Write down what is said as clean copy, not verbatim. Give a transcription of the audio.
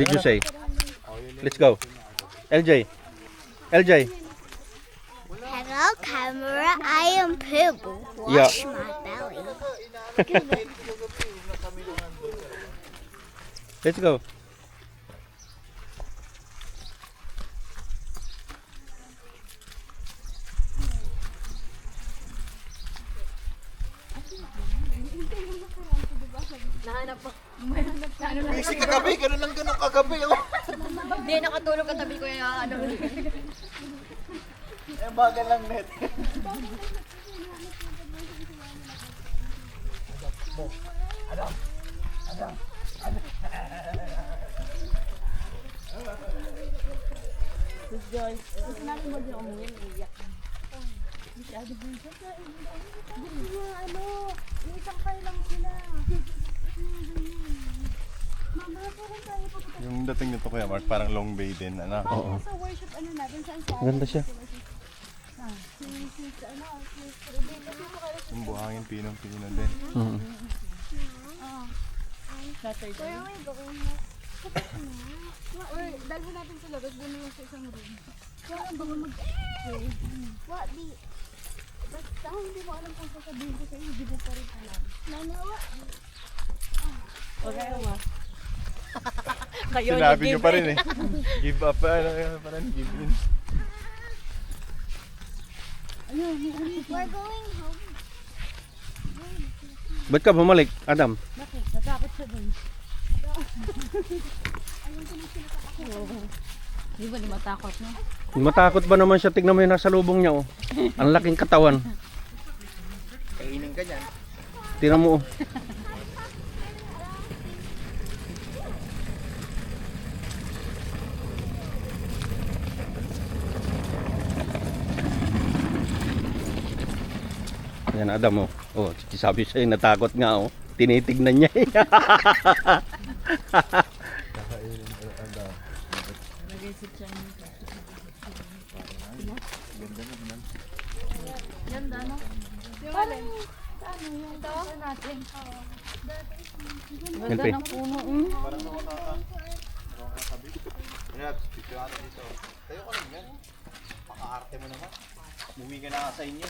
Did you say? Let's go. LJ. LJ. Hello, camera. I am Pooh. Yeah. Wash my belly. Let's go. Busy kagabi, ganun lang ganun kagabi. Oh. Hindi, nakatulog katabi ko yung ano. Eh, bagal lang net. Yung dating nito Kuya Mark, parang long bay din. Ano? Oo. Sa worship ano natin, saan sa Ganda siya. Yung buhangin, pinong-pino din. Mm. Where are we going next? Or dalhin natin sa labas, doon yung sa isang room. Kaya ang baka mag-pray. What the... Basta hindi mo alam kung sasabihin ko sa'yo, hindi mo pa rin alam. Nanawa. Kayo Sinabi nyo pa rin eh. Give up pa, parang give in. We're going home. Ba't ka bumalik, Adam? Bakit? Natakot siya dun. Di ba di matakot no? Matakot ba naman siya? Tignan mo yung nasa lubong niya, oh. Ang laking katawan. Kainin ka dyan. Tingnan mo, oh. Yan, Adam, oh. Oh, sabi sa'yo, natakot nga, oh. Tinitignan niya, eh. Ganda no? Yung alin? Ano yung ito natin? Yan, Ganda pe. ng puno. Kaya, dito ano dito. Tayo ka lang yan. Paka-arte mo naman. Umuwi ka na sa inyo.